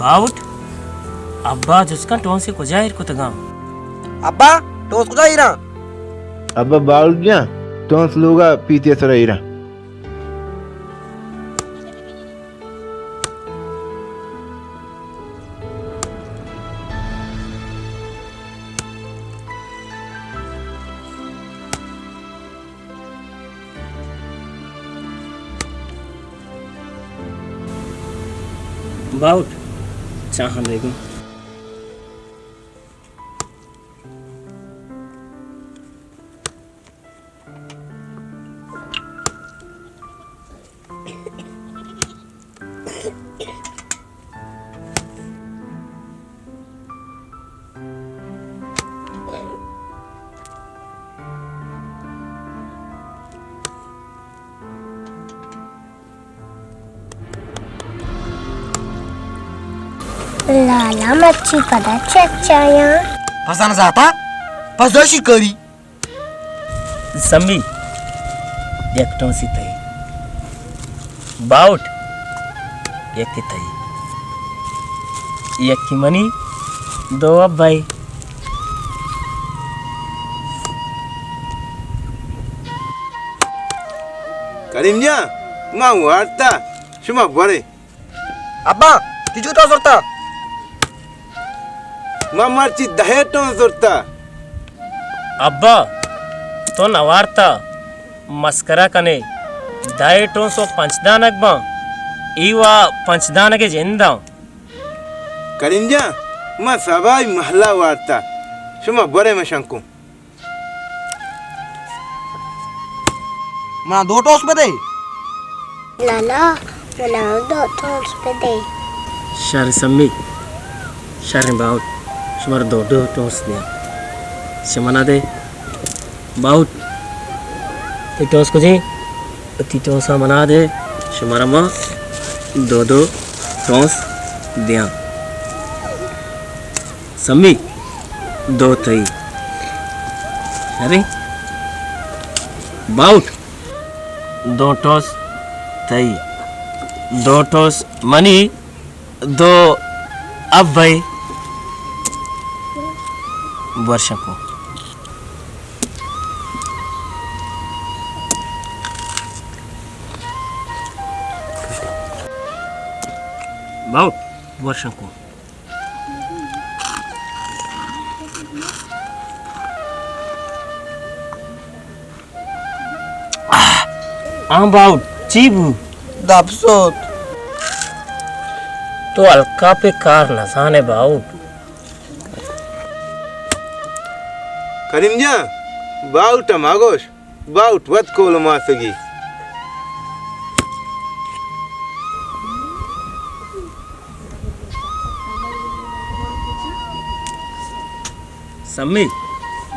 Baut, Abba juskan tonsi kujair kutagam. Abba, tos kuda ira. Abba baulnya, tons luga piti saraira. Baut, चाहन देखूं. Lala machhi pada cecaya. Pasan zata? Pasashi kari. Sambi, एक टोंसी तई. Baut, एक की तई. एक की मनी, दो अब भाई. Karimnya, mau harta, cuma boleh. Abba, tujuh tos orta. Mamarci daheton zorta. अब्बा तो नवारता मस्करा कने दाएटों सो पंचदानक बा ईवा पंचदानक के जिंदा Karimnya, ma sabai mahla warta, cuma boleh masangku. Mana दो टॉस पे दे. Lala, mana do tos pe de. शर सम्मी शर बाउट शुमर दो दो टोस दिया शमना दे बाउट ती टोस को जी ती टोसा मना दे शुमरा मां दो दो टोस दिया सम्मी दो तई अरे बाउट दो टोस तई दो टोस मनी दो अब भाई वर्षों को बहुत वर्षों को बहुत चीबू दापसोत. तो अलका पे कार नसाने बाउट Karimnya, bau tamagos, bau wat kolo masagi. सम्मी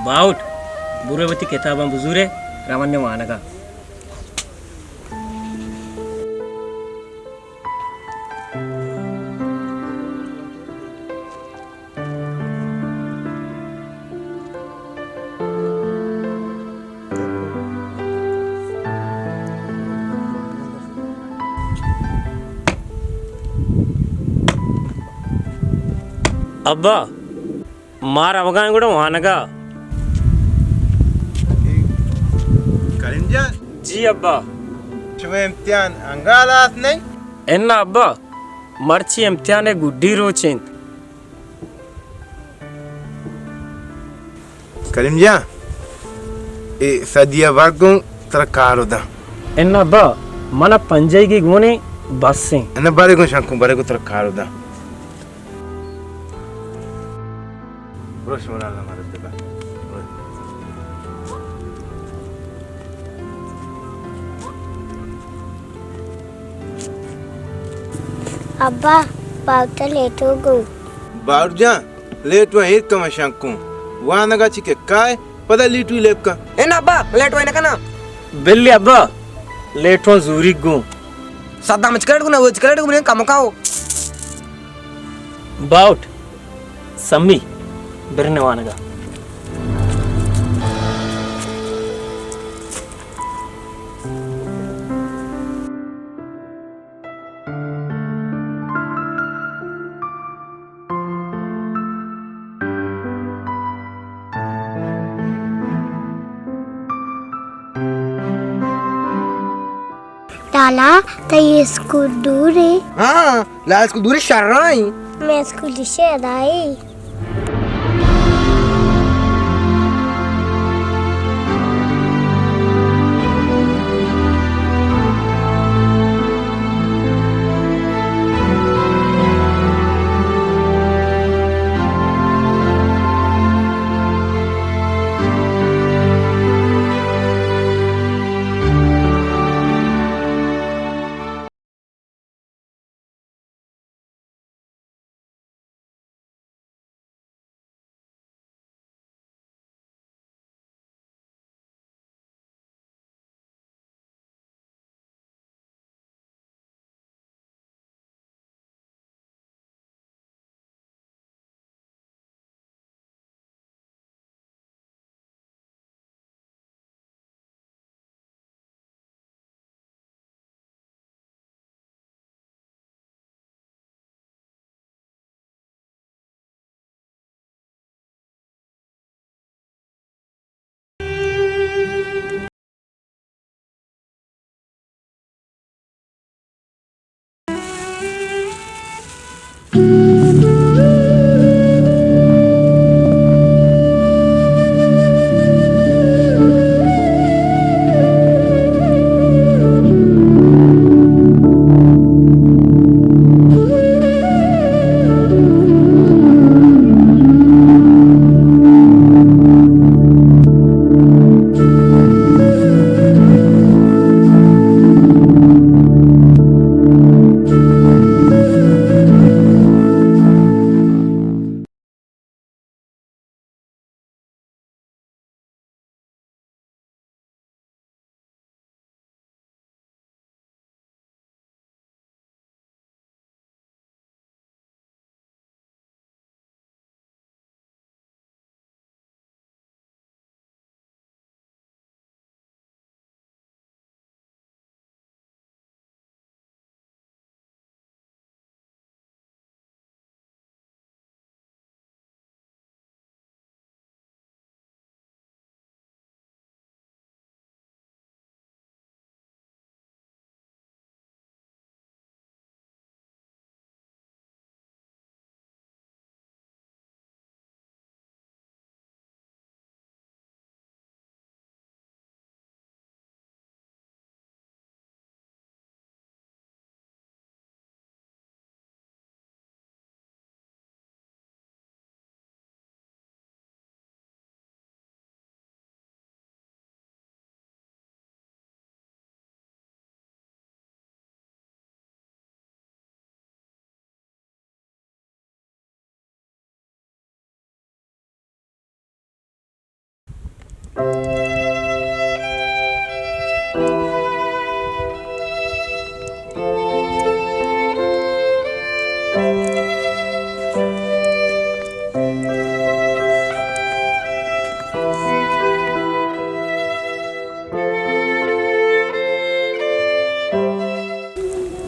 बाउट बुरेवती किताबा बुजुरे रावण्य मानगा अब्बा मार అవగానే కూడా వానగా Karimnya, जी अब्बा cuma imtihan anggalas nih. ఎన్న అబ్బా మర్చి ఇమ్తియానే గుడ్డి రోచింది Karimnya, sadia wargun terkaro dah. ఎన్న అబ్బా మన పంజైకి గోనే బస్సే Ana bare gun terkaro dah. Bros mana lah marah deba. Abba, pauta leto go. Baurja, letu air kama shanku. Wana gachi ke kai, pada litu lepka. Eh na abba, late होए ना कना. बिल्ली अब्बा लेटो जूरी गो सादा मचकरेट को ना वो चकरेट को मुझे काम काओ. बाउट सम्मी बिरने वानगा लाला तो ये स्कूल दूर है। हाँ लाल इसको दूरी शर रहा है। मैं स्कूल से आई।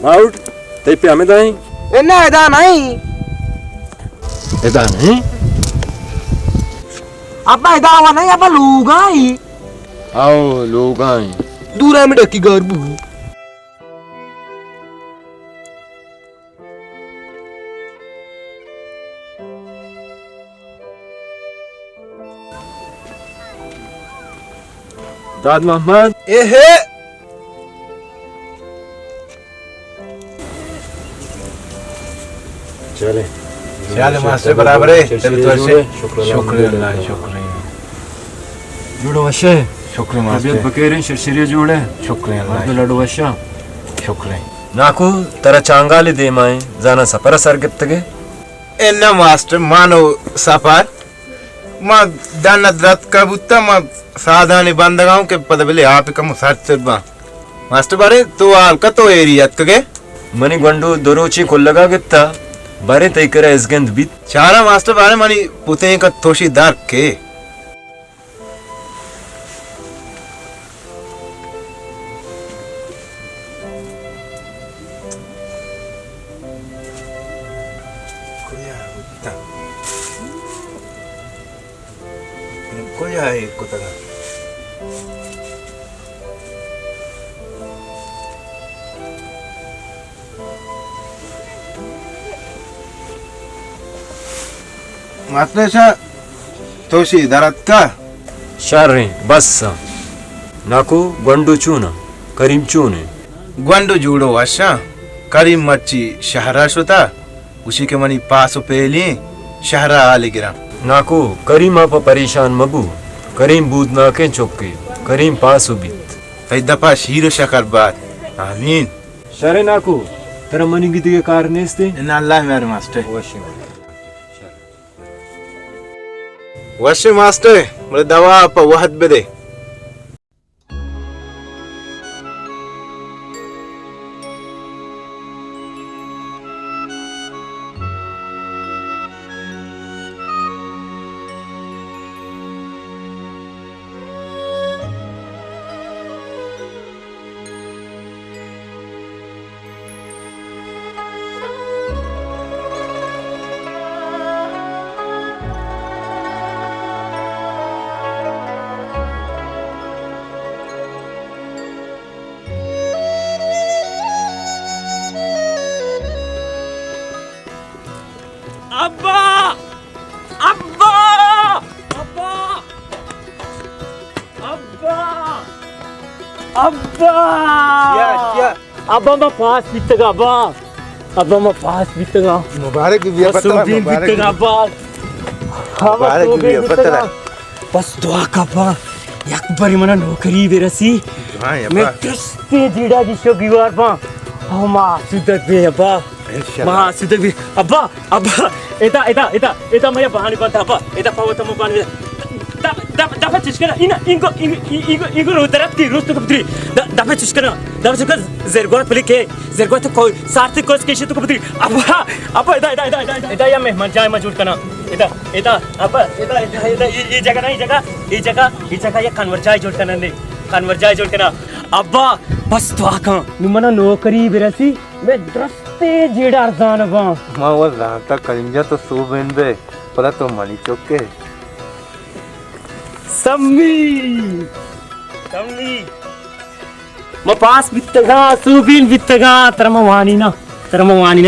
Maud, te piame dai? ना ऐदा नहीं। Eda नहीं? अब ऐदा हुआ नहीं अब लोग आई। Ao लोग आए। दूर है में डकी गर्बू। दाद मोहम्मद ए है। चले चल मास्टर बराबर है तभी तो ऐसे शुक्र शुक्रिया शुक्रिया जुड़ो वशे शुक्र तबीयत मास्टर बकेरे शर्शरिया जुड़े शुक्रिया मर्द लडो वशा शुक्रिया नाकू तरा चांगाली दे माए जाना सफर सर गिफ्तगे एना मास्टर मानो सफर मां दानत रत कबूता मां साधानी बंदगांव के पदबले आप कम सर्च बा मास्टर बारे तो आल का तो एरिया कगे मनी गंडू दोरोची कोल्लगा गित्ता बारे तैकरा इसगंद बीत चारा मास्टर बारे मनी पुते का तोशी दार के कोई है कुतगा मास्टर शा तोशी दरत का शारे बस्सा नाकू गंडू चूना करीम चूने ग्वंडो जूडो अशा करीम मच्छी शहरा शुता उसी के मनी पास पेली शहरा आले गिरा नाकू करीम आप परेशान मबू करीम बूद नाके चौके करीम पास उबित कई दफा शीरो शकर बात आमीन शारे नाकू तेरा मनी की दिए कार नेस्ते इन अल्लाह मेरे मास्टर वशी वश मास्टर मुझे दवा पर वहद बदे अब्बा अब्बा अब्बा अब्बा अब्बा क्या अब्बा मैं पास बीतगा अब्बा अब्बा मैं पास बीतगा मुबारक भी बस दिन बीतगा अब्बा मुबारक भी पता बस दुआ का अब्बा एक बारी मना नौकरी बेरसी हां मैं किस्ते जीड़ा दिशो गिवार पा हमा सुदत बे अब्बा महा सुदत बे अब्बा अब्बा एता मैं बहाने पता अब्बा एता पावत म पानी दाफा चिस्कना इनको रोदरत की रोस्त कबद्री दाफा चिस्कना जरगोत पले के जरगोत कोई सार्थ कोस केशे तो कबद्री अब्बा एता या मेहमान जाय मजूर करना एता अब्बा एता ये जगह नहीं ये जगह ये कन्वर जाय जोड़ करना ने कन्वर जाय जोड़ करना अब्बा बस तो आका निमना नौकरी बेरसी मैं दस्ते जेड़ा अरजान बा मां वो राता कलिंजा तो सो बेन बे पता तो मनी चौके सम्मी मैं पास बितगा सुबिन बितगा तरमवानी ना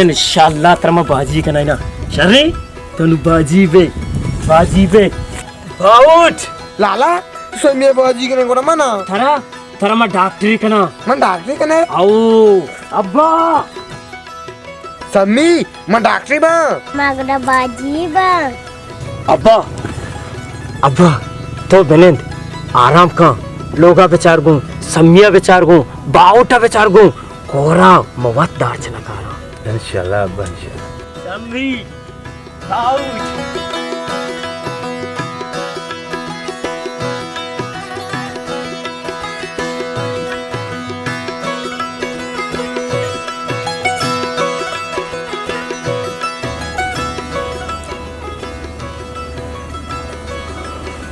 इंशाल्लाह तरम बाजी का ना शर्रे तनु बाजी बे बाउट लाला सोमिया बाजी के गोरा मना थरा मैं डॉक्टरी कना मन डॉक्टरी कने आओ अब्बा सम्मी मन डॉक्टरी बा मगरा बाजी बा अब्बा तो बेनेंद आराम का लोगा बेचार गो सम्मिया बेचार गो बाउटा बेचार गो कोरा मवत दार चना कारा इंशाल्लाह बंशा सम्मी बाउट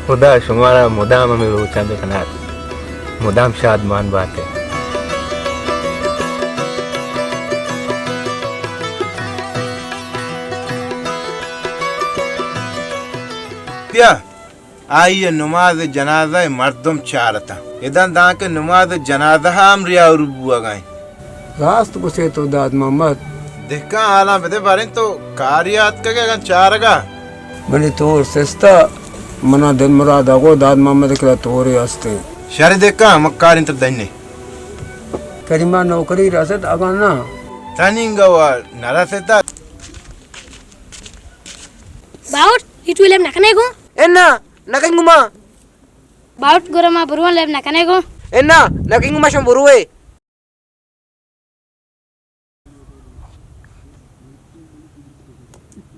खुदा शुमारा मुदाम में वो चंद कनात मुदाम शादमान बात है क्या आई नमाज जनाजा मर्दम चारता इधर दां के नमाज जनाजा हम रिया और बुआ गए रास्त पुछे तो दाद मोहम्मद देखा आला बदे बारे तो कारियात का क्या चारगा बनी तोर सस्ता मना दिन मुराद आगो दाद मोहम्मद के तोरे हस्ते शरी देखा मक्कार इंत दन्ने करीमा नौकरी रसद अगाना तनिंगा वा नरसेता bought itu lem nakane go enna nakinguma baut gorama buruan lem nakane go enna nakinguma sham buruwe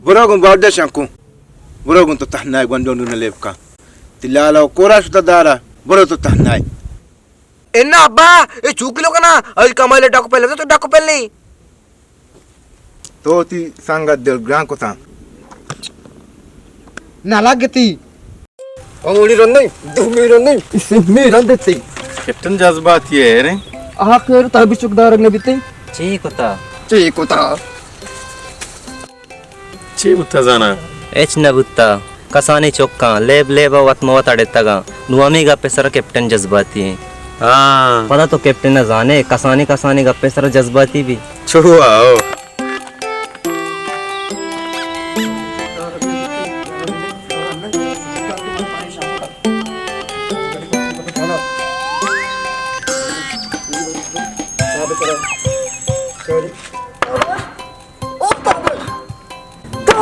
burogun bawda shanku burogun to tahnay gondondu na lepka tilala kora shuta dara buro to tahnay enna abba e chukilo kana al kamale dakko pelle to dakko pelle to ti sanga del gran ko tan nalagati अंगुली run नहीं दूमी run नहीं इससे मेरा देते captain जज्बात ये है रे आखिर तभी चुकदार ने बीते ठीक होता जाना एच नबुत्ता कसानी चौक्का लेब वत मवत अडेतगा नुआमी गप्पे सर कैप्टन जज्बाती है हाँ पता तो कैप्टन न जाने कसानी गप्पे सर जज्बाती भी छोड़ो आओ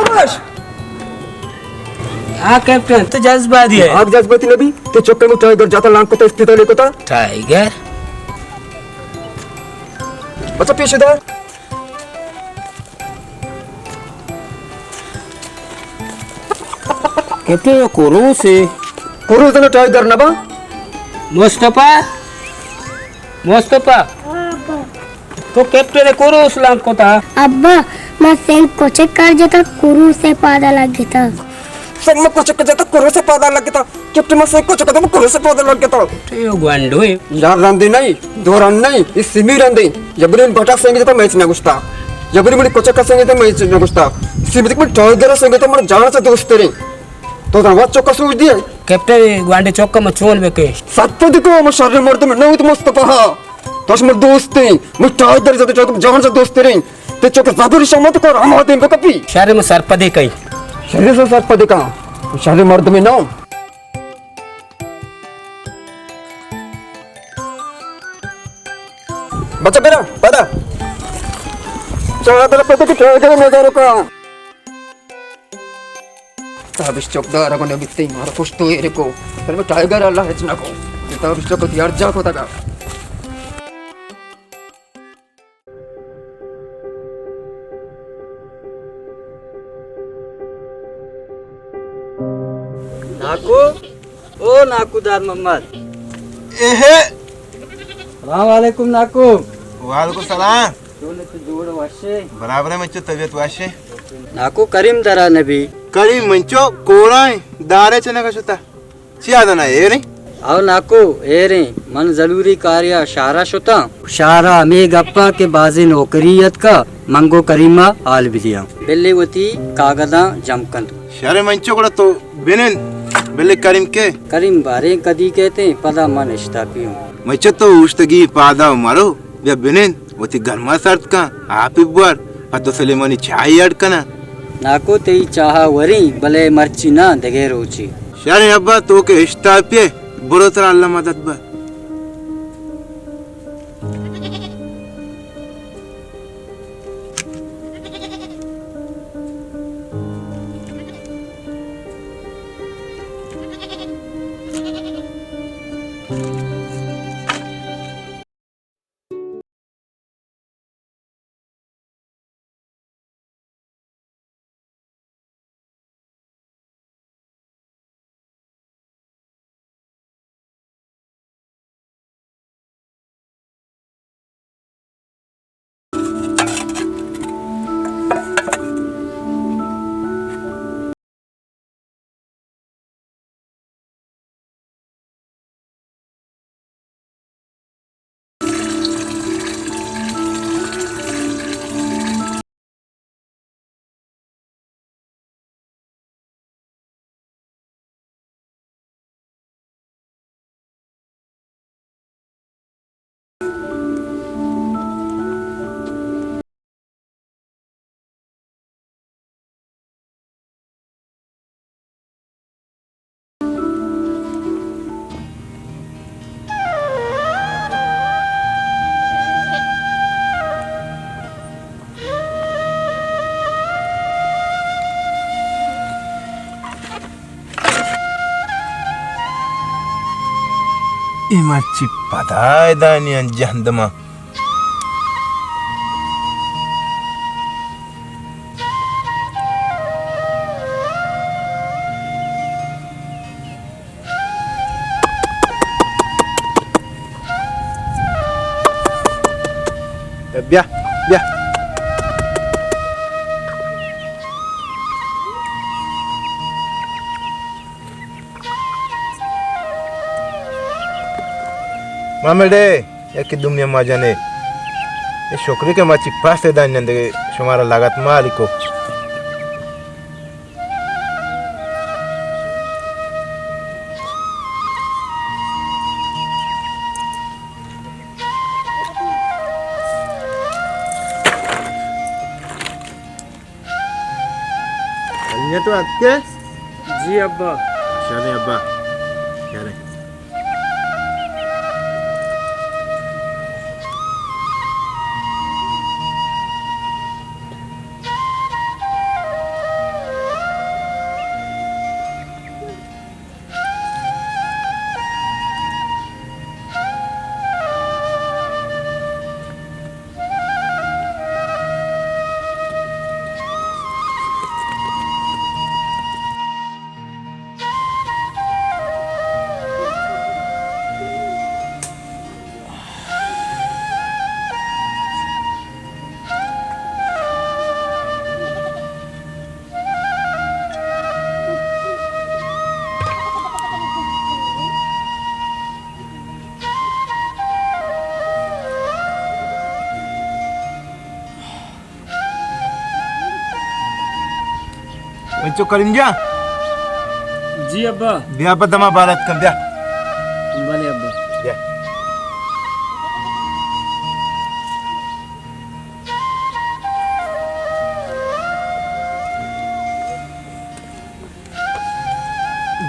शाबाश हाँ कैप्टन तो जज्बाती है आग जज्बाती नबी ते चक्कर में टाइगर जाता लांग को स्थित लेको था टाइगर बच्चा पेशेदार कैप्टन कोरो से कुरुज ने टाइगर नबा मुस्तफा मुस्तफा तो कैप्टन कोरो उस को था अब्बा मैं सेंट को चेक कर जाता कुरू से पौधा लग गया था संग में कुछ जाता कुरु से पौधा लग गया था कैप्टन में से कुछ कहता कुरु से पौधा लग गया था तो ये गुंडो है यार रंदी नहीं दो रन नहीं इस सिमी रंदी जबरीन बटाक संगे तो मैच ना गुस्ता जबरी मुझे कुछ का संगे तो मैच ना गुस्ता सिमी में टाइगर संगे तो मर जान से दोस्त रे तो धनबाद चौका सूझ दिए कैप्टन गुंडे चौका में चोल बेके सत्य दिखो मैं शरीर मर्द में नहीं तो मुस्तफा हा तो मर दोस्त थे मैं टाइगर से तो जान से दोस्त रे ते चौका जबरी सम्मत कर हम आते हैं कभी शहर में सरपदे कई शरीर से सर पदे का शरीर मर्द में ना बच्चा मेरा बड़ा चला तेरा पता कि टाइगर में जा रुका तब इस चौकदार को ने बित्ते मार कुछ तो ये को फिर मैं टाइगर अल्लाह है चना को तब इस चौक यार जा को तका नाकू ओ नाकूदार मोहम्मद एहे सलाम वालेकुम नाकू वालेकुम सलाम तूने तो जोड़ वाशे बराबर में तबियत वाशे नाकू करीम दरा नबी करी मंचो कोणाय दारे चने का सुता सियादा ना ये नहीं आओ नाकू ए रे मन जरूरी कार्य शारा शुता शारा में गप्पा के बाजी नौकरियत का मंगो करीमा आल बिलिया बिल्ली वती कागदा जमकन शरे मंचो को तो बिनेन बिल्ले करीम के करीम बारे कदी कहते पदा मन इश्ता पियो मंचो तो उस्तगी पादा मारो या बिनेन वती गर्मा सर्द का आप इब्बार पतो सलेमानी चाय अड़कना नाकू तेई चाहा वरी भले मर्ची ना दगे रोची शरे अब्बा तो के इश्ता पे बुरो तरह अल्लाह मदद बा Imaci padai danian jahandama. Biar, biar. मामेडे या कि दुनिया मा जाने ये छोकरी के माची पास दान नंदे शुमारा लागत मालिको अन्य तो आते जी अब्बा शाने अब्बा शाने बच्चों करीम जा जी अब्बा। ब्याह पर दमा बारात कर दिया भले अब्बा।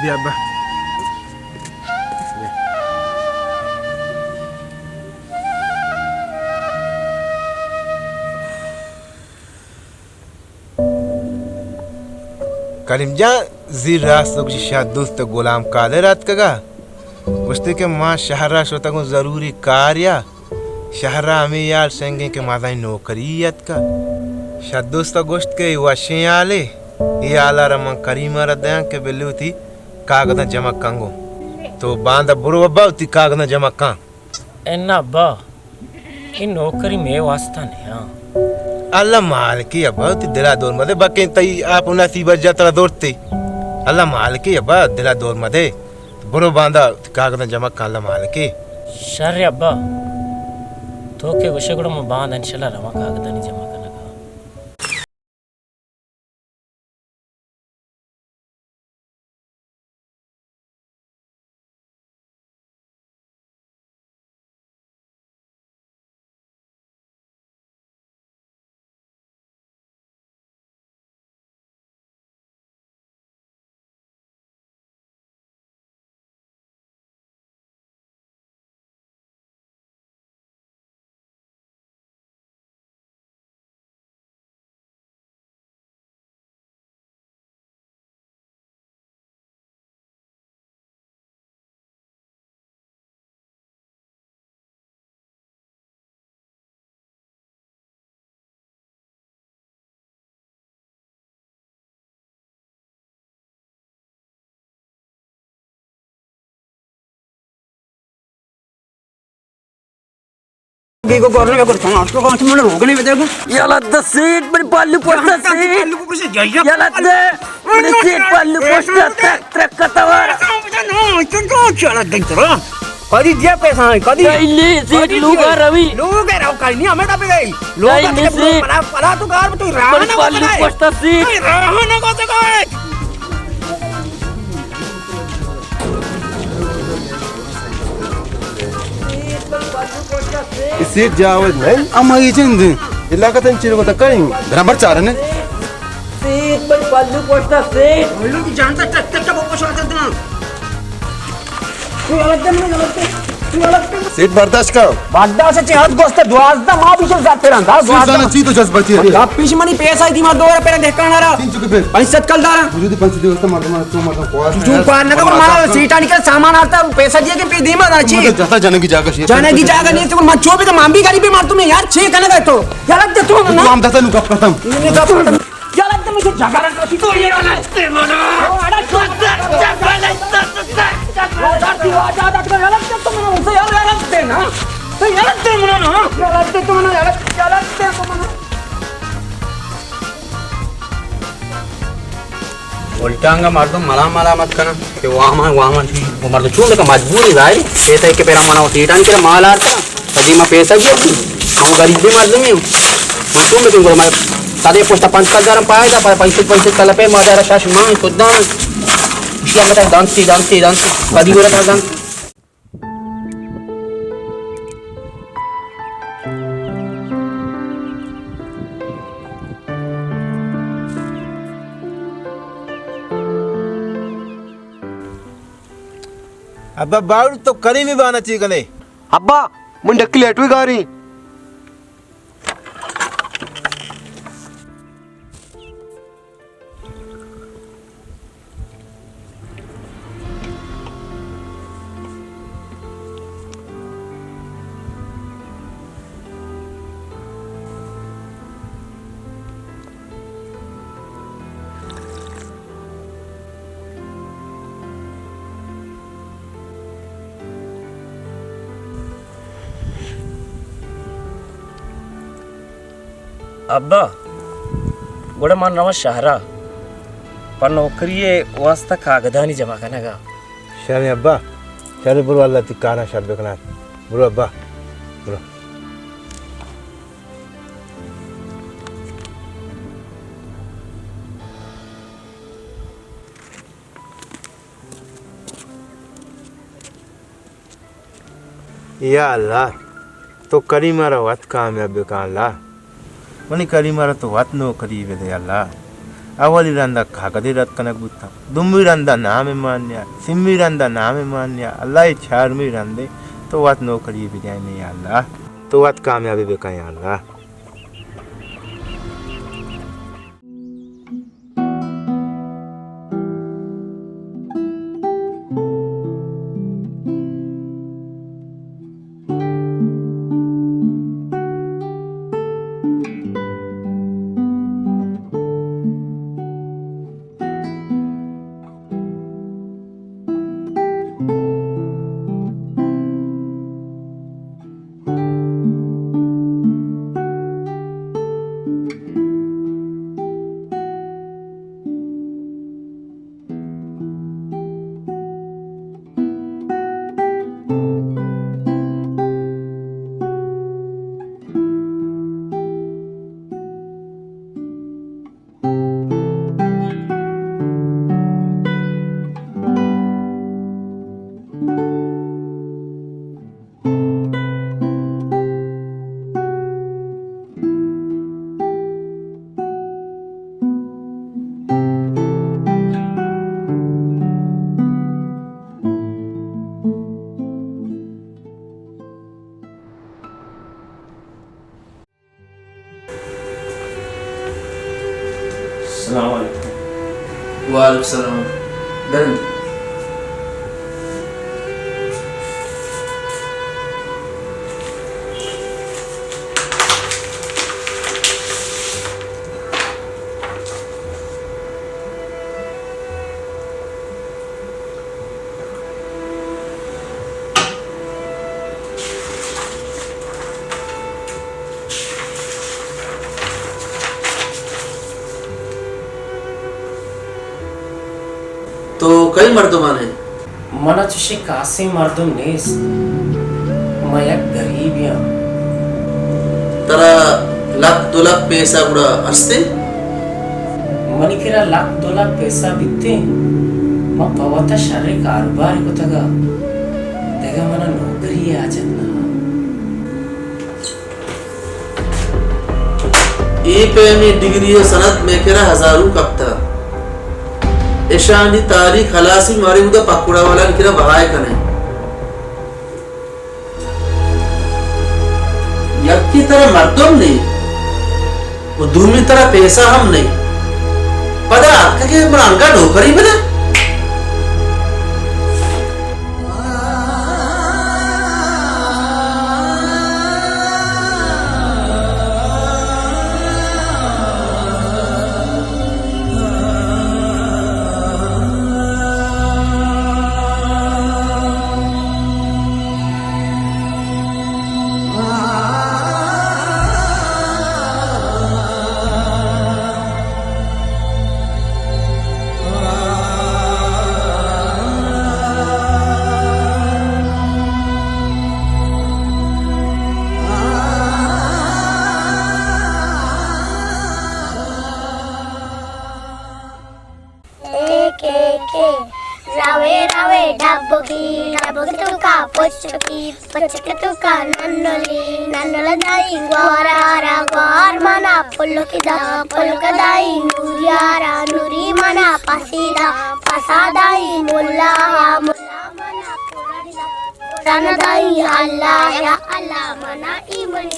दिया बा करीमजा जी रात की शायद दोस्त गुलाम काले रात कगा बस्ते के माँ शहरा शोता को जरूरी कार्य शहरा हमें यार संगे के माता नौकरियत का शायद दोस्त गोश्त के वशे आले ये आला रमा करीमा रद्या के बेलू थी कागज जमा कंगो तो बांधा बुरो अब्बा उती कागज जमा कां एन्ना अब्बा इन नौकरी में वास्ता नहीं। हाँ अल्लाह माल की अब्बा उती दिला दौर मदे बाकी तई आप नसीब जतरा दौड़ते अल्लाह माल की अब्बा दिला दौर मदे बुरो बांधा कागज जमा कां अल्लाह माल की शर्य अब्बा तो के विषय को मैं बांध इंशाल्लाह रमा कागज नहीं जमा करना का। को करने में करता हूं आपको कौन से मुझे रोकने में देखो याला द सीट बड़ी पालू पोस्टर सीट याला द बड़ी सीट पालू पोस्टर ट्रक ट्रक कतवार कदी दिया पैसा है कदी नहीं सीट लूगा रवि लोग है राव काली नहीं हमें तब गई नहीं सीट पला तो कार में तू रहा ना पालू पोस्टर सीट रहा ना को से सीट जावज नहीं अम्मा ये चंद इलाका तन चिरो को तक बराबर चार ने सीट बड़ी पालू पोस्टर सीट लोग की जानता टक टक का बोको शॉट देना तू अलग दे मैं अलग दे तू अलग दे सीट बर्दाश्त का बाड्डा से चहत गोस्त द्वाजदा मां पीछे जाते रहता द्वाजदा ची तो जज्बाती है आप पीछे मनी पैसा दी मार 2 रुपए देख करना रहा 3 चुके पे पैसा कल दारा मुझे 5 दिवस तो मार तू मार पास तू पार न कर मारा सीटा निकल सामान आता पैसा दिए के पे दे मार अच्छी जता जाने की जगह जाने की जगह नहीं तो मत चोबी का मां भी गाड़ी पे मार तुम्हें यार 6 कने गए तो क्या लगता तू ना हम दाता नु कब खत्म क्या लगता मुझे जगह रख तो ये वाला इस्ते मनो अरे उल्टांगा मार दो मला मला मत करना कि वहाँ वो मार दो चूंड का मजबूरी भाई पैसा के पेरा मना सीटा नहीं तेरा माल आता कभी मैं पैसा दिया हम गरीब भी मार दूंगी मैं चूंड दूंगा मैं सारे पोस्टा 5,000 पाया था पैसे कल पे मारा शाश मां खुद ना इसलिए मैं डांसी कभी बोला था डांस अब्बा बाउर तो करी में बाना चाहिए कने अब्बा मुन डक्की लेटवी गारी अब्बा गोड़ा मान रहा शहरा पर नौकरी वास्ता कागदा नहीं जमा करना का शर्म अब्बा शर्म बुरो अल्लाह तिकाना शर्म बेकना बुरो अब्बा बुरो या अल्लाह तो करीमारा वत कामयाब का अल्लाह मनी करीमारा तो वत नो करीब दे अल्लाह अवली रंदा खाकदे रत कनक बुत्ता दुम्मी रंदा नाम मान्या सिम्मी रंदा नाम मान्या अल्लाह चारमी रंदे तो वत नो करीब जाए नहीं अल्लाह तो वत कामयाबी बेका या अल्लाह वालेकुम सलाम डन तो कई मर्दमान है मना तुझे कासे मर्दम नेस मैं एक गरीब या तरा $1,00,000 पैसा गुड़ा अस्ते मनी किरा $1,00,000 पैसा बित्ते मैं पवता शारे कारोबार को तगा तेगा मना नौकरी आ जाना ये पे में डिग्री सनद में किरा हजारों कप्ता ऐशानी तारीख खलासी मारे उदा पकड़ा वाला निकला बहाय कने यक्की तरह मर्दम नहीं वो दूसरी तरह पैसा हम नहीं पता क्या मरांगा नौकरी बना Rawe rawe dabbogi dabbogi tuka pochki pochki tuka nannola dai gwara gwar mana polloki da polloka dai nuriyara nuri mana pasida pasadai mulla mulla mana qur'an dai allah ya allah mana imani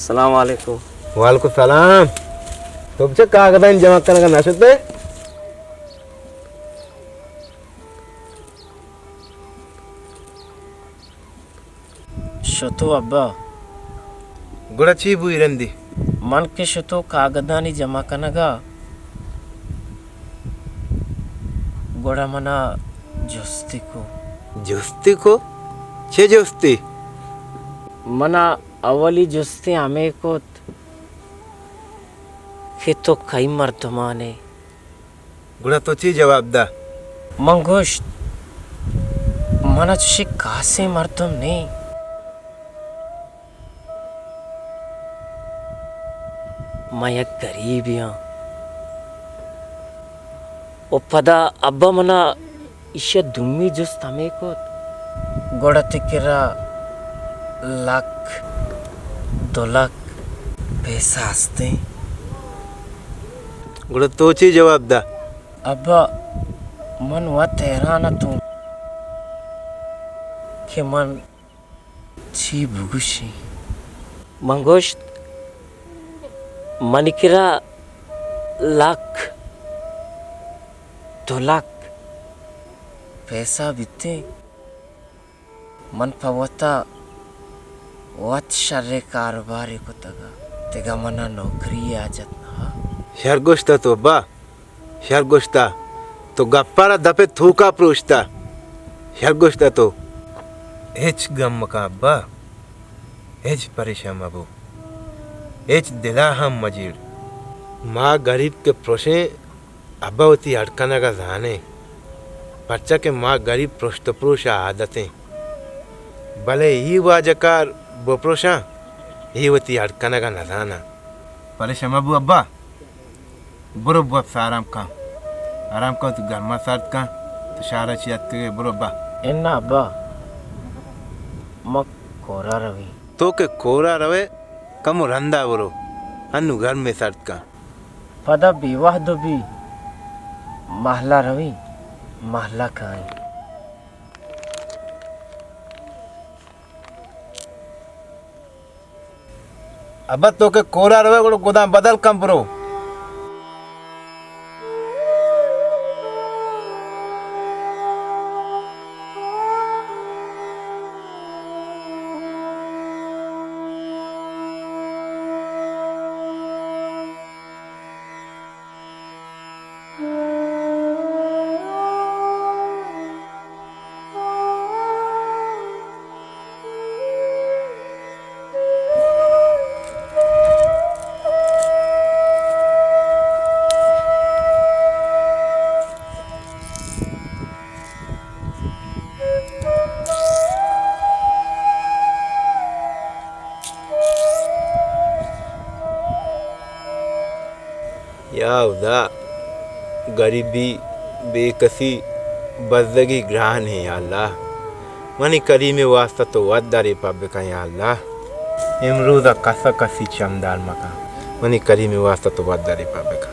सलाम वालेकुम वालेकुम सलाम तुमसे कागज़ जमा करने का नशे पे शतो अब्बा गुड़ची बुई रंदी मन के शतो कागदानी जमा कनगा गोड़ा मना जुस्ती को छे जुस्ती मना अवली जुस्ती आमे को कि तो कई मर्दमाने गुड़ा तो ची जवाब दा मंगोश मना तुझे कासे मर्दम नहीं मैं एक गरीब यहाँ ओ पदा अब्बा मना इशे दुम्मी जुस तमे को गोड़ा तिकेरा लाख 2 लाख पैसा हंसते गुड़ा तोची जवाब दा अब्बा मन वा तेरा ना तू के मन छी भुगुशी मंगोष्ट मनिकरा लाख 2 लाख पैसा बीते मन पवता वात शर्रे कारोबारी को तगा तेगा मना नौकरी आ जातना शरगोश्ता तो बा शरगोश्ता तो गप्पारा दपे थूका प्रोश्ता शरगोश्ता तो एच गम का बा एच परेशान अबू एच दिला हम मजीर माँ गरीब के प्रोशे अब्बावती अड़कना का जाने बच्चा के माँ गरीब पृष्ठपुरुषा आदतें भले ही वाजकार बोप्रोशा ही वती अड़कना का नजाना परेशान अबू अब्बा बुरो बहुत आराम का तो गर्मा सर्द का तो शारा चियात के बुरो अब्बा एन्ना अब्बा मक कोरा रवि तो के कोरा रवे कम रंदा बुरो अन्नु घर में सर्द का पदा विवाह दो भी महला रवि महला काई अब तो के कोरा रवे गुड़ो गोदाम बदल कम बुरो याउदा गरीबी बेकसी बज़दगी ग्रहण है या अल्लाह मनी करीमे वास्ता तो वद्दारे पाबे का या अल्लाह इमरूदा कसा कसी चमदार मका मनी करीमे वास्ता तो वद्दारे पाबे का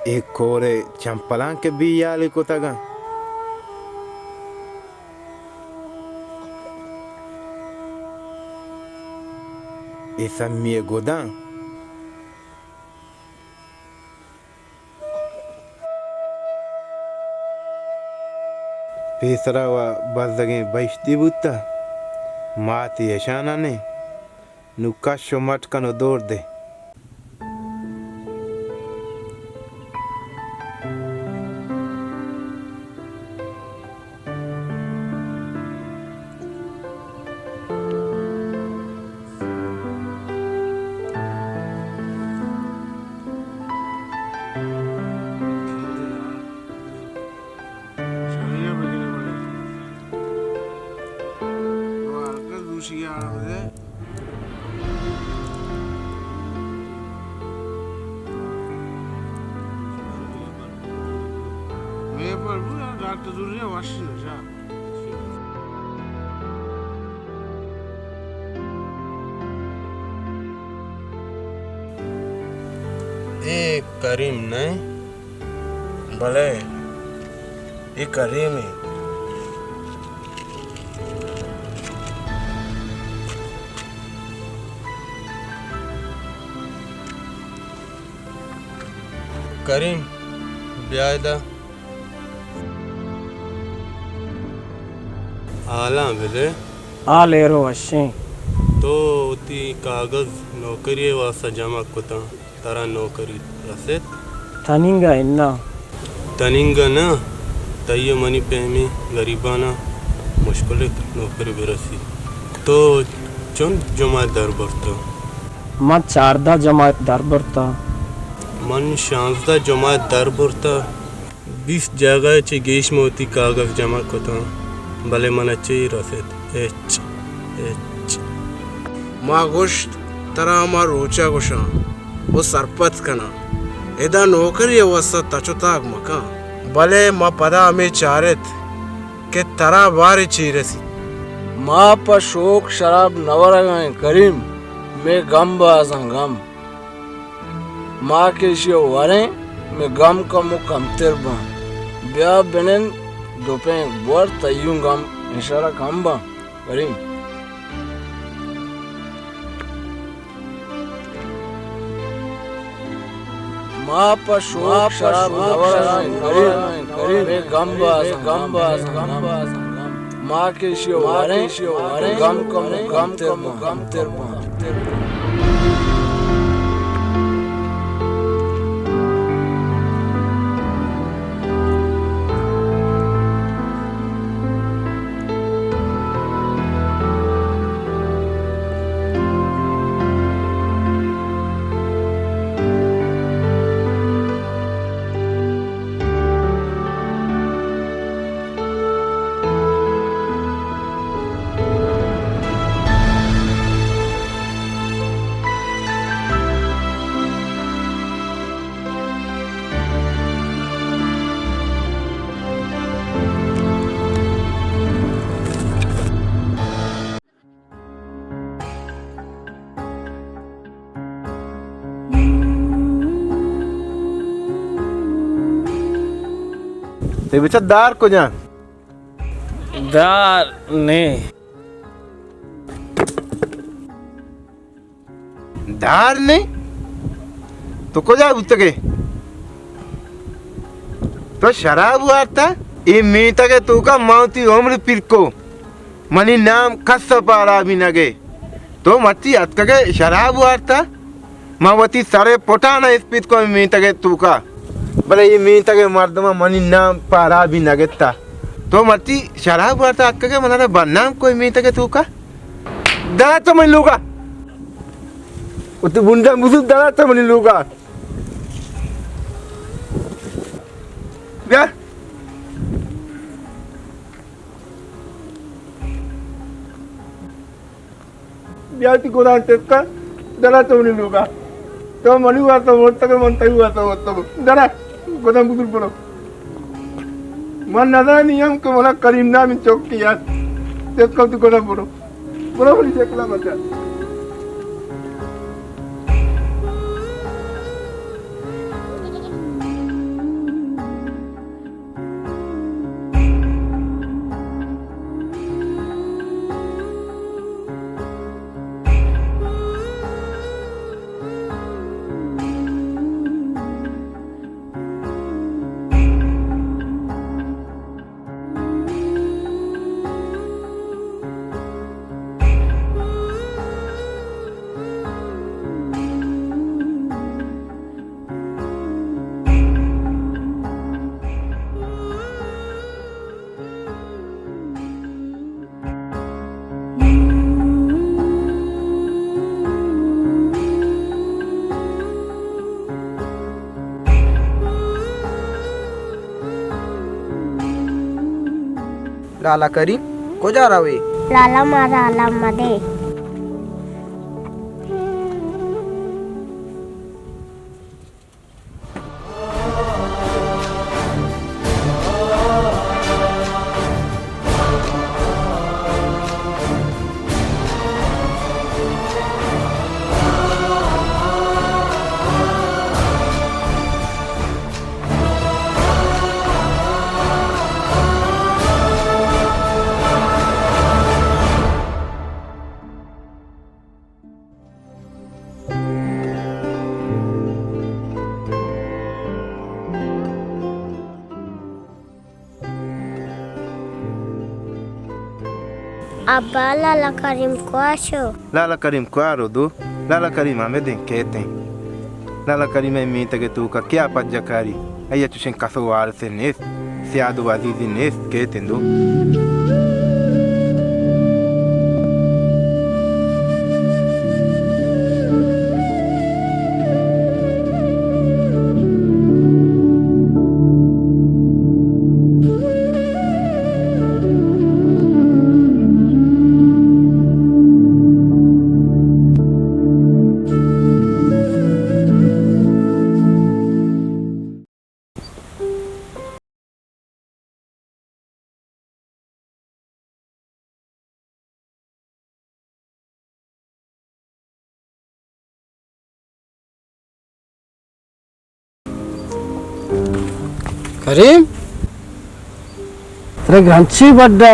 एक कोरे चंपलां के भी याली को तगा ऐसा मिये गोदा पेसरा व बज़दगे बैश्ती बुत्ता माती यशाना ने नुकाशो मटकनो दौड़ दे ए करीम नहीं भले ये करीम है करीम ब्यादा आला मिले आ ले रो अशे तो ती कागज नौकरी वास्ता जमा कुता तारा नौकरी रसे तनिंगा इन्ना तनिंगा ना तय मनी पेमी गरीबाना मुश्किल नौकरी बिरसी तो चुन जमादार बरता मा चारदा जमातदार बरता मन शांसदा जमातदार बरता 20 जगह चे गेश मोती कागज जमा कुता भले मन अच्छे रसेत एच एच मा गोश्त तरा मा रोचा गोशा वो सरपत कना एदा नौकरी वसा तचुताग मका भले मा पदा में चारेत के तरा बारे चीरसी माँ पर शोक शराब नवरगाएं करीम में गम बाजं गम माँ के शियो वरें में गम का मुकम तिरबा ब्याह बनें दोपहर बोर तय्युं गम इशारा कम बा करीम माँ पर शोक शराब नवरगाएं करीम में गम बाजं माँ के शियो वरें गम का तिरबा ते बेचा दार को जा दार ने दार नहीं तो को जा उतके तो शराब वार्ता ये मीता के तू का माउती उम्र पिर को मनी नाम खस पारा भी नगे तो मच्ची अतका के शराब वार्ता मावती सारे पोटाना इस पित को मीता के तू का भले ये मीता के मर्दमा मनी नाम पारा भी नगेता तो मच्ची शराब वार्ता अतका के मनाना बनाम कोई मीता के तू का दाना तो मैं लूँगा उतने बुंदा मुझे दाना तो मैं लूँगा क्या ब्याती गोदान टेक्का दाना तो मैं लूँगा तो मनी हुआ तो मोटा के मनता हुआ तो दाना गोदाम बुजुर्ग बोलो मन नज़र नियम के मोला करीम नाम चौक की याद टेक्का तो गोदाम बोलो बोली टेक्ला बचा लाला करी को जा रहा वे लाला मारा आला मदे Abba Lala Karim Kwasho. Lala Karim Kwaro do. Lala Karim ameden keten. Lala Karim é minta que tu que a padjakari. Aí tu sem caço ar senes. Se a do aziz nes keten do. करीम तेरे ग्रंथी बड्डा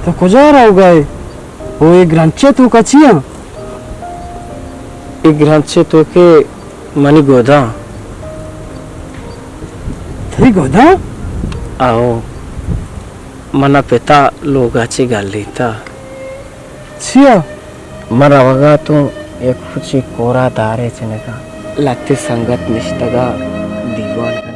तो कुजार हो गए वो एक ग्रंथी तू कचिया एक ग्रंथी तो के मनी गोदा तेरी गोदा आओ मना पिता लोग अच्छी गाली था छिया मरा वगा तो एक कुछ कोरा दारे चने का लगते संगत निष्ठगा दीवान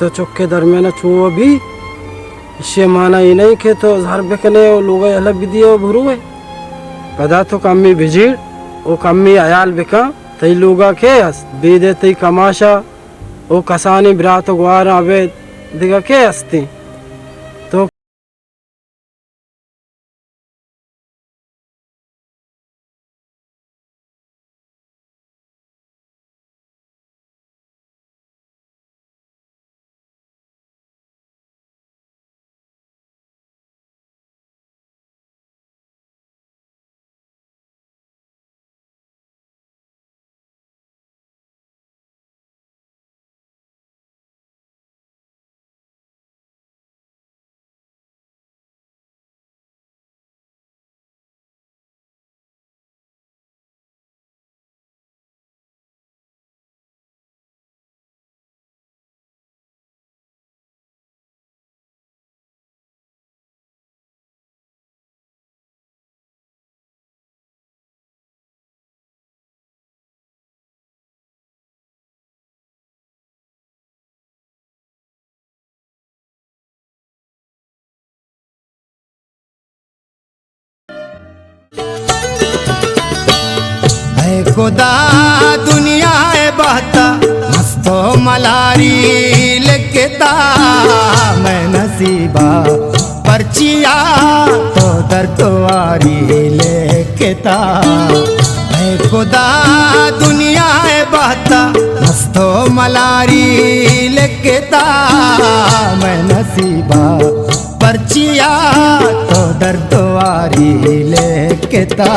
तो चौके दरमियान छुओ भी इसे माना ही नहीं के तो हर बेकने वो लोग अलग विधि वो भरू है पदा तो कमी भिजीड़ वो कमी अयाल बेका तई लोगा के हस बेदे तई कमाशा वो कसानी ब्रा तो ग्वार आवे दिगा के हस्ती तो खुदा दुनिया है बहता मस्तो मलारी लिखता मैं नसीबा पर्चिया तो दर्दवारी लिखता है खुदा दुनिया है बहता मस्तो मलारी लिखता मैं नसीबा पर्चिया तो दर्दवारी लिखता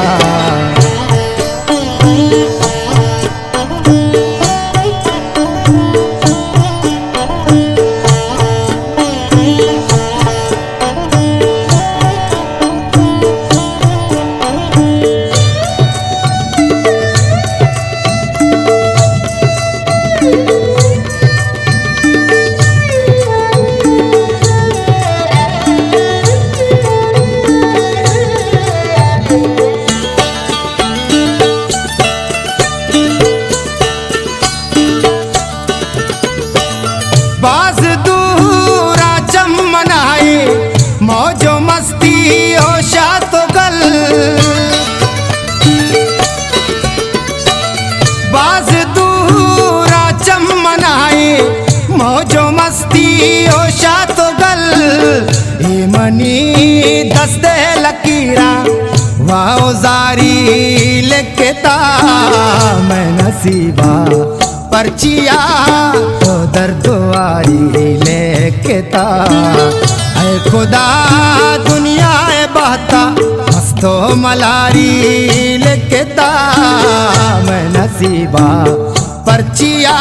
बाज दूरा चमनाए मौजो मस्ती होशा तो गल बाज दूरा चमनाए मौजो मस्ती होशा तो गल ए मनी दस्ते लकीरा वाओ जारी लिखता मैं नसीबा पर्चिया तो दर्दवारी लेखता है खुदा दुनिया है बहता मस्तो मलारी लिखता मैं नसीबा पर्चिया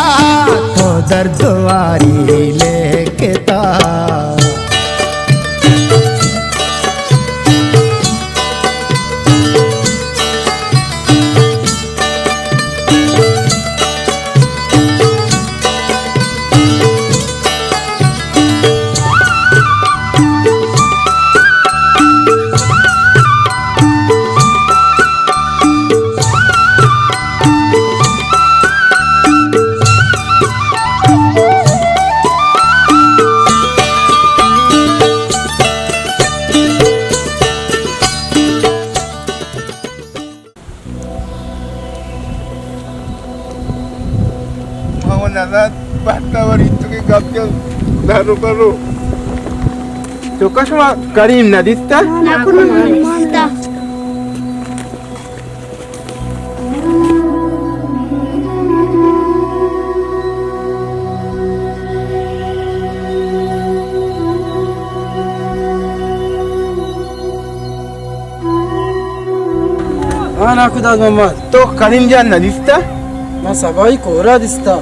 तो दर्द वारी लेके ता Cuma Karim nadista? Aku nista. Aku dah Muhammad. To Karim jan nadista? Masa bayi kora dista.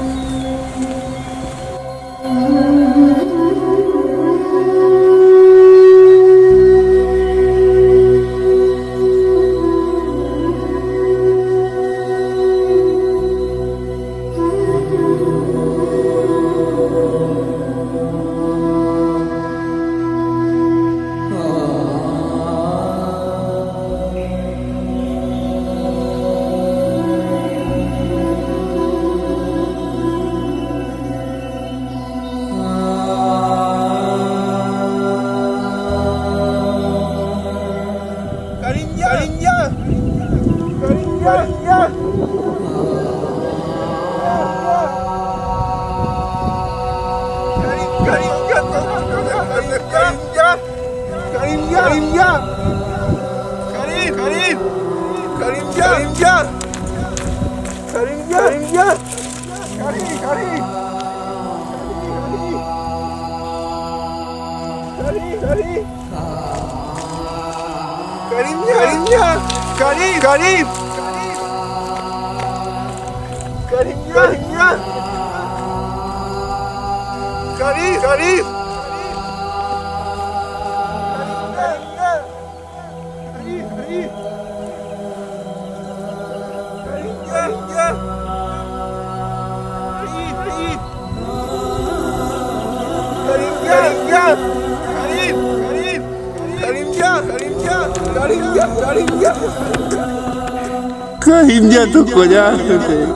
Karim jatuh ko jatuh.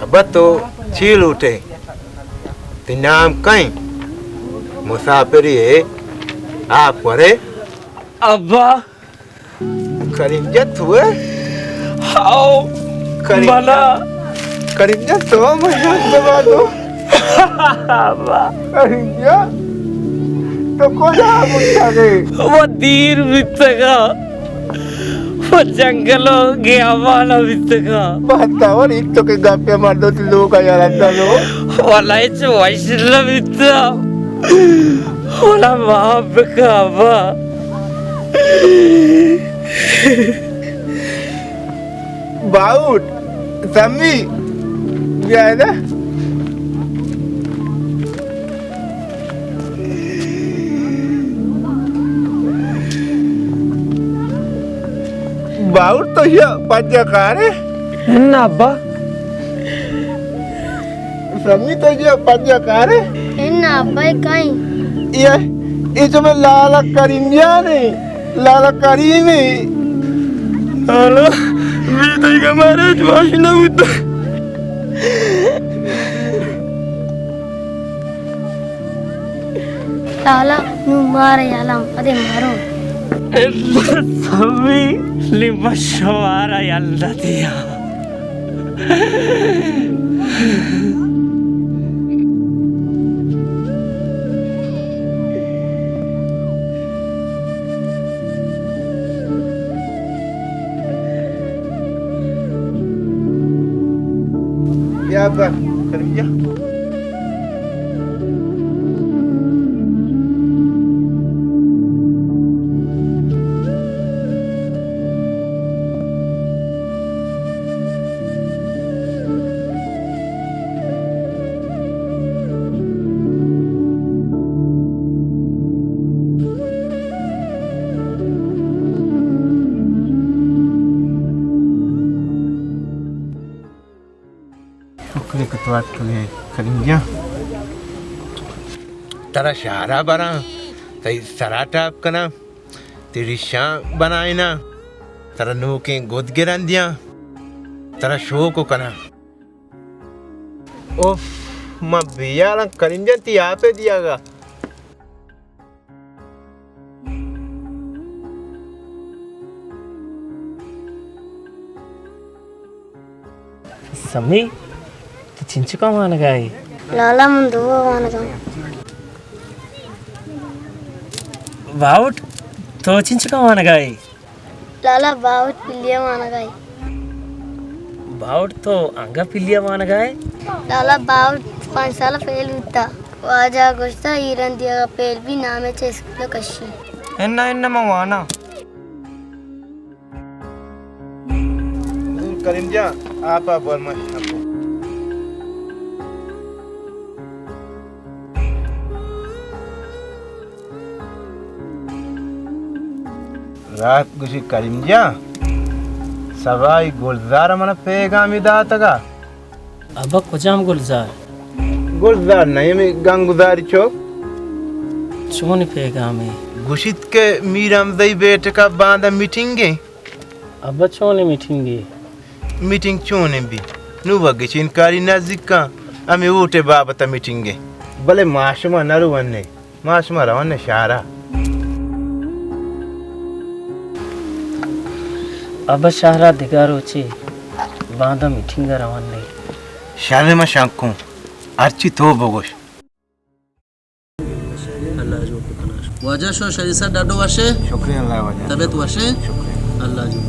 Bato chilute tinam kain musafiri apare Abba. Karim jatuh How? Mana? Karim jatuh mana tu? Abba. Karim jatuh तो कोना मुझे वो दीर बितगा वो जंगलों गया वाला बितगा बताओ इतो के गप्पे मार दो लोग आ यार अंदर लो वाला इच वाइशला बिता वाला वहाँ पे काबा बाउट समी क्या है ना बाउट तो ये पंचकार है ना अब्बा समी तो ये पंचकार है ना अब्बा कहीं ये जो मैं लाला करिंदिया नहीं लाला करीमी लाला मेरे तो एक हमारे जोश ना होता लाला नू मार यालम अदे मारो सभी लिमशवारा यल्ला दिया या बा करिया करिया तेरा शारा बना तई सराटा कना तेरी शां बनाए ना तेरा नोके गोद गिरन दिया तेरा शो को कना ओफ मां बियाला करिंजा ती आपे दियागा सम्मी చించుకో మానగాయి लाला ముందు వానగా బావుట్ తో చించుకో మానగాయి लाला बाउट पिलिया मानगाई బావుట్ తో అంగ పిల్లియ మానగాయి लाला बाउट 5 साल फेल हुआ वाजा गुस्ता ईरन दिया पेल भी नामे చేసుకున్న కషి ఎన్న మా వానా करिंजा आपा बर्मा आपो रात गुशी करिंजा सवाई गुलजार मन पेगामी दातगा अब कुजाम गुलजार गुलजार नहीं में गंगुजारी चौक चोनी पेगामी गुशित के मीरम दई बेटे का बांधा मीटिंगे अब चोनी मीटिंगे मीटिंग चोने भी नु वगे चिनकारी नजदीक का हमें ऊटे बाबता मीटिंगे भले माशमा नरु वन्ने माशमा रवन्ने शारा अब शहरा दिगारोचे बांधा मीटिंग रवन्ने शारे में शंकु अर्ची तो बगोश अल्लाह जो कनाश वजह शो शरीसा डाडो वाशे शुक्रिया अल्लाह वजह तबीयत वाशे अल्लाह जो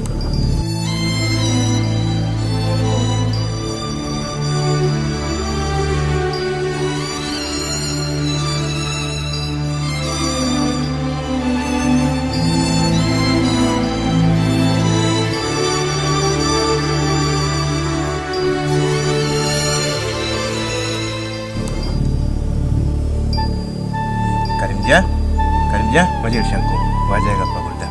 करिंजा वजीर शंकु वाजेगा पगुल्दा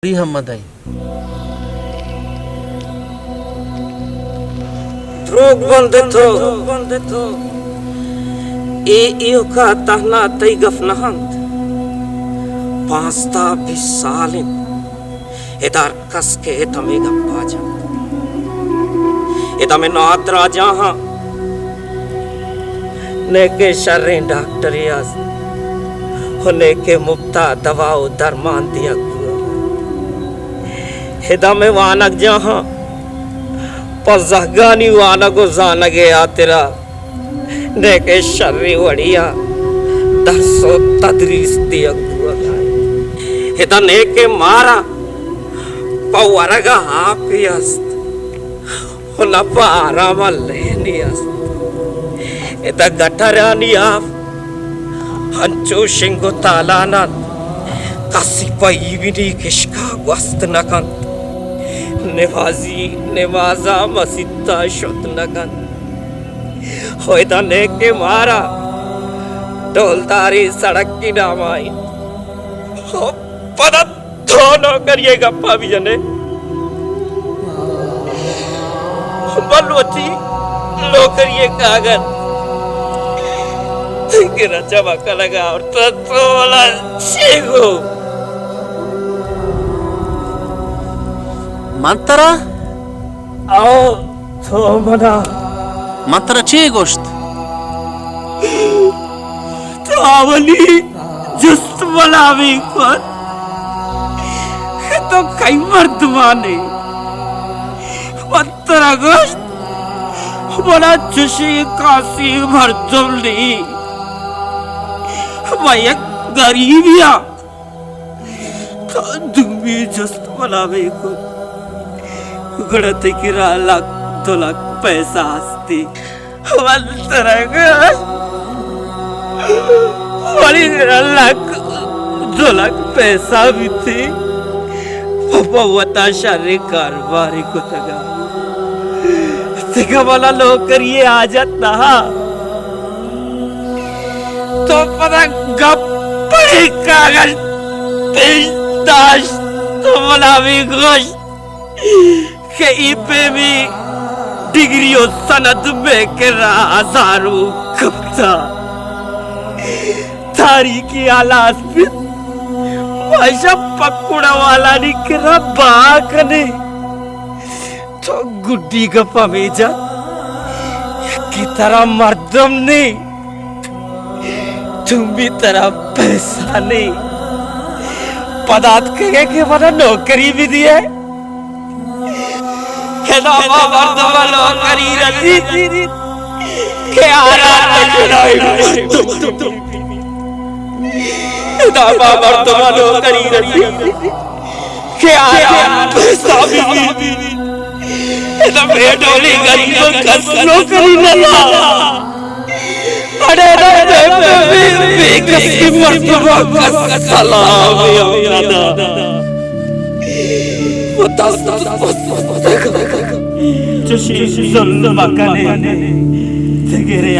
हमद आई रोग बंदे तो इयो का तहना तई गफनहंत 5-20 सालिन एदार कस के तमे गप्पाजा एदमे नात्रा जहां ने के शर्रे डॉक्टर यास होने के मुफ्ता दवाओ दरमान दिया एदमे वानक जहां पजगानी वानको जानगे आतेरा ने के शर्रे वड़िया दरसो तदरीस दिया एदा ने के मारा पवरगा हापियस होनपा आरामल्लेनियस एदा गटरानियाफ हंचो शिंगो तालाना कसिपा इविनी किशका वस्त नकन नेवाजा मसिता शोत नकन होएदा ने के मारा ढोलतारी सड़क की नामाई हो पदा दोनों करिए गप्पा भी जने बलवती लो करिए कागज तेरा चमका लगा और तो वाला चेगो मंतरा आओ तो मना मंतरा चे गोश्त तो आवली जस्ट बनावी कर तो कई मर्दमाने मंतरा गोश्त बड़ा चुशी कासी मर्दम नहीं मैं गरीबिया तो दुमी जस्ट बनावे को गड़ते की 1-2 लाख पैसा हस्ती मंतरा गोश्त बड़ी 1-2 लाख पैसा भी थे पापा वता शारे कारवारी को तगा तेगा वाला लोग करिए आ जाता तो पता गप्पड़ी कागज पेशदाश तो वाला भी गोश्त के इपे भी डिग्री और सनद में के हजारों कब्जा तारीखी आलास भी माशा पकुड़ा वाला निकरा बाकने तो गुड्डी गप्पा मेजा की तरह मर्दम नहीं तुम भी तरह पैसा नहीं पदार्थ के बड़ा नौकरी भी दिए मर्दम नौकरी रही के नौकरी रही के पैसा भी डोली गरीबों का नौकरी लगा अरे बेकसी मर्तबा का सलाम जो शीश ज़ुल्म मकाने तेरे